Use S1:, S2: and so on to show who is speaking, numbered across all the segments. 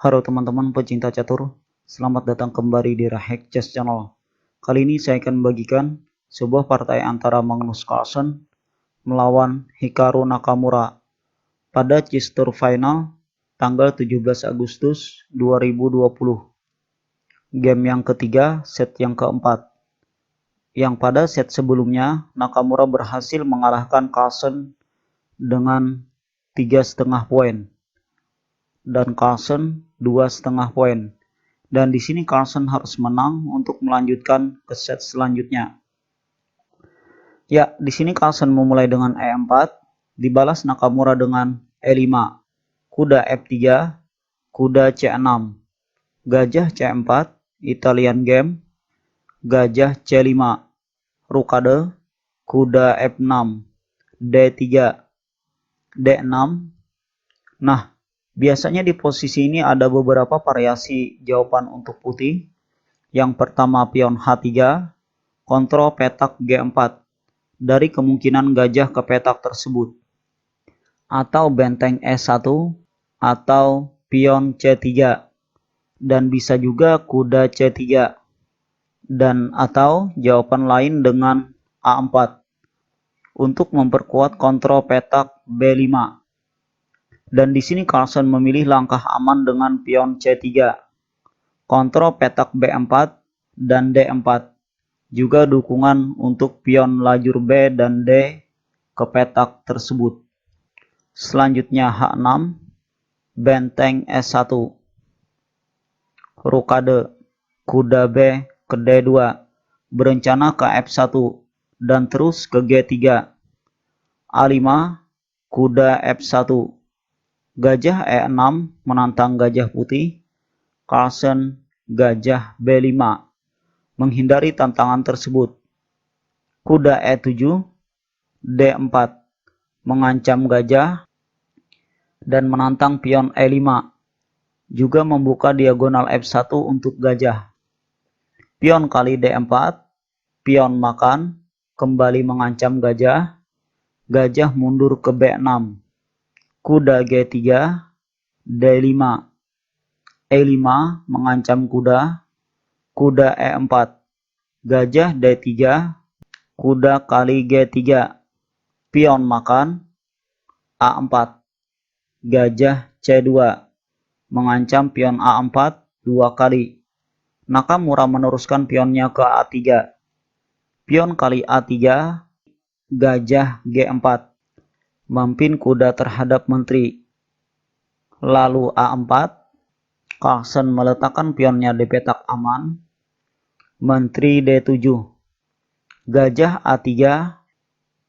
S1: Halo teman-teman pecinta catur, selamat datang kembali di Rahek Chess Channel. Kali ini saya akan membagikan sebuah partai antara Magnus Carlsen melawan Hikaru Nakamura pada Chess Tour Final tanggal 17 Agustus 2020. Game yang ketiga, set yang keempat. Yang pada set sebelumnya, Nakamura berhasil mengalahkan Carlsen dengan 3,5 poin. Dan Carlsen 2,5 poin. Dan di sini Carlsen harus menang untuk melanjutkan ke set selanjutnya. Ya, di sini Carlsen memulai dengan E4, dibalas Nakamura dengan E5, kuda F3, kuda C6, gajah C4, Italian game, gajah C5, rukade, kuda F6, D3, D6. Nah, biasanya di posisi ini ada beberapa variasi jawaban untuk putih. Yang pertama pion H3, kontrol petak G4 dari kemungkinan gajah ke petak tersebut. Atau benteng E1 atau pion C3. Dan bisa juga kuda C3. Dan atau jawaban lain dengan A4 untuk memperkuat kontrol petak B5. Dan di sini Carlsen memilih langkah aman dengan pion C3, kontrol petak B4 dan D4. Juga dukungan untuk pion lajur B dan D ke petak tersebut. Selanjutnya H6, benteng S1, rukade, kuda B ke D2, berencana ke F1 dan terus ke G3. A5, kuda F1, gajah E6 menantang gajah putih, Carlsen gajah B5 menghindari tantangan tersebut. Kuda E7, D4 mengancam gajah dan menantang pion E5, juga membuka diagonal F1 untuk gajah. Pion kali D4, pion makan, kembali mengancam gajah, gajah mundur ke B6, kuda G3, D5, E5 mengancam kuda, kuda E4, gajah D3, kuda kali G3, pion makan, A4, gajah C2, mengancam pion A4 dua kali. Nakamura meneruskan pionnya ke A3, pion kali A3, gajah G4, memimpin kuda terhadap menteri. Lalu A4, Carlsen meletakkan pionnya di petak aman, menteri D7, gajah A3,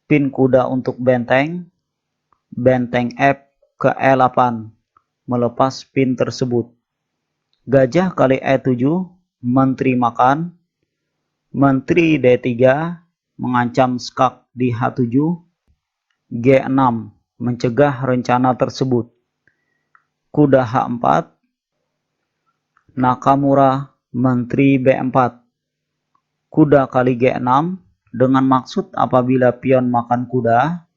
S1: pin kuda untuk benteng, benteng F ke E8, melepas pin tersebut. Gajah kali E7, menteri makan, menteri D3, mengancam skak di H7, G6, mencegah rencana tersebut. Kuda H4, Nakamura, menteri B4, kuda kali G6, dengan maksud apabila pion makan kuda,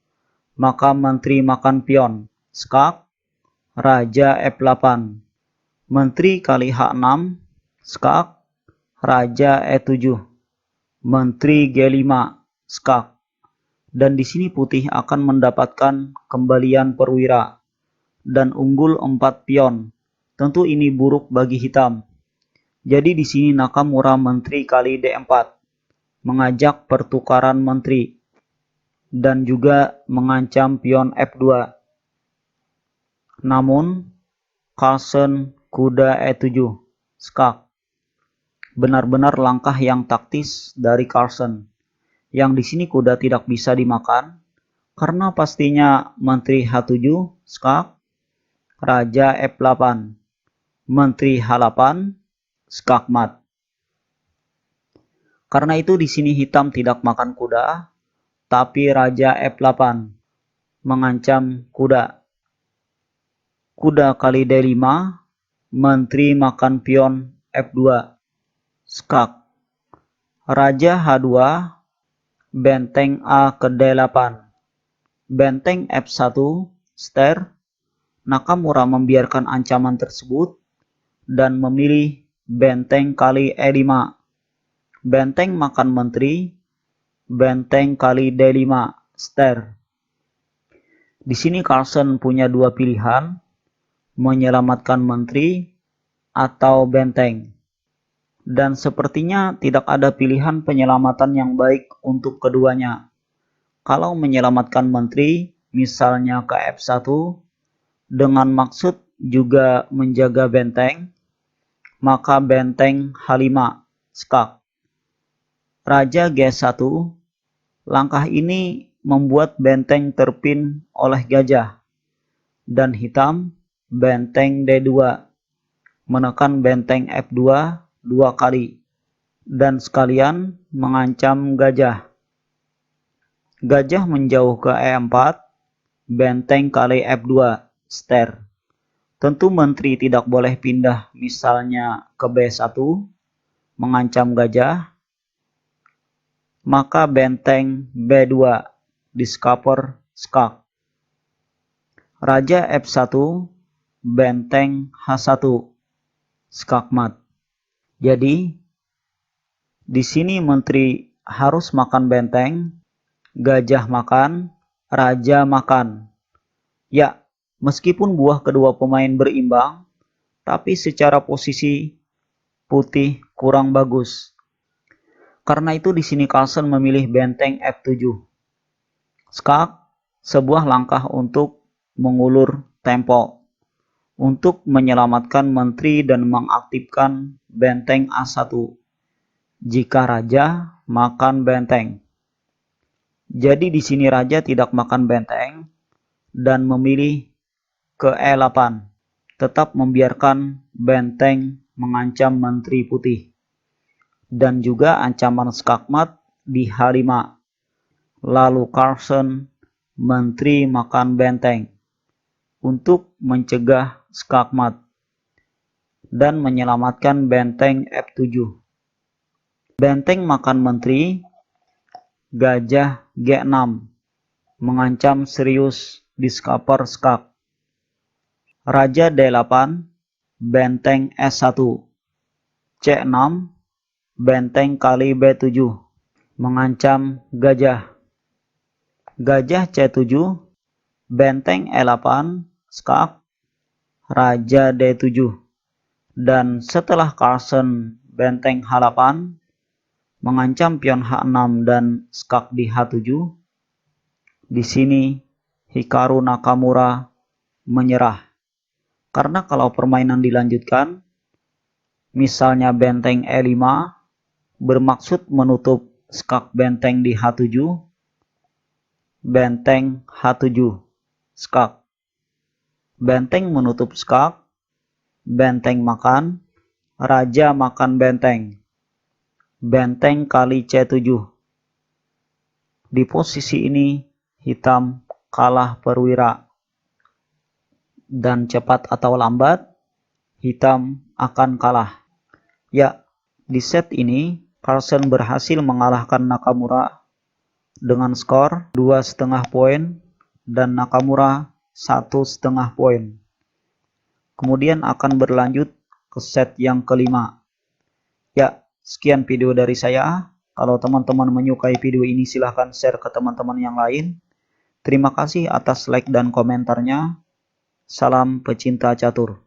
S1: maka menteri makan pion, skak, raja F8, menteri kali H6, skak, raja E7, menteri G5, skak. Dan di sini putih akan mendapatkan kembalian perwira dan unggul 4 pion. Tentu ini buruk bagi hitam. Jadi di sini Nakamura menteri kali D4 mengajak pertukaran menteri dan juga mengancam pion F2. Namun Carlsen kuda E7, skak. Benar-benar langkah yang taktis dari Carlsen. Yang di sini kuda tidak bisa dimakan karena pastinya menteri H7, skak, raja F8, menteri H8, skak mat. Karena itu di sini hitam tidak makan kuda, tapi raja F8 mengancam kuda. Kuda kali D5, menteri makan pion F2, skak. Raja H2, benteng A ke D8, benteng F1, ster. Nakamura membiarkan ancaman tersebut dan memilih benteng kali E5. Benteng makan menteri, benteng kali D5, ster. Di sini Carlsen punya dua pilihan, menyelamatkan menteri atau benteng. Dan sepertinya tidak ada pilihan penyelamatan yang baik untuk keduanya. Kalau menyelamatkan menteri, misalnya ke F1, dengan maksud juga menjaga benteng, maka benteng H5, skak. Raja G1, langkah ini membuat benteng terpin oleh gajah. Dan hitam, benteng D2, menekan benteng F2 dua kali, dan sekalian mengancam gajah. Gajah menjauh ke E4, benteng kali F2, ster. Tentu menteri tidak boleh pindah misalnya ke B1, mengancam gajah, maka benteng B2, discover skak. Raja F1, benteng H1, skakmat. Jadi, di sini menteri harus makan benteng, gajah makan, raja makan. Ya, meskipun buah kedua pemain berimbang, tapi secara posisi putih kurang bagus. Karena itu di sini Carlsen memilih benteng F7. Skak, sebuah langkah untuk mengulur tempo, untuk menyelamatkan menteri dan mengaktifkan benteng A1. Jika raja makan benteng. Jadi di sini raja tidak makan benteng dan memilih ke E8. Tetap membiarkan benteng mengancam menteri putih. Dan juga ancaman skakmat di H5. Lalu Carlsen menteri makan benteng untuk mencegah skakmat dan menyelamatkan benteng F7. Benteng makan menteri, gajah G6, mengancam serius discover skak. Raja D8, benteng S1, C6, benteng kali B7, mengancam gajah. Gajah C7, benteng E8, skak, raja D7. Dan setelah Carlsen benteng H8, mengancam pion H6 dan skak di H7. Di sini Hikaru Nakamura menyerah. Karena kalau permainan dilanjutkan, misalnya benteng E5 bermaksud menutup skak benteng di H7, benteng H7, skak. Benteng menutup skak, benteng makan, raja makan benteng. Benteng kali C7. Di posisi ini, hitam kalah perwira. Dan cepat atau lambat, hitam akan kalah. Ya, di set ini, Carlsen berhasil mengalahkan Nakamura dengan skor 2,5 poin dan Nakamura 1,5 poin. Kemudian akan berlanjut ke set yang kelima. Ya, sekian video dari saya. Kalau teman-teman menyukai video ini silahkan share ke teman-teman yang lain. Terima kasih atas like dan komentarnya. Salam pecinta catur.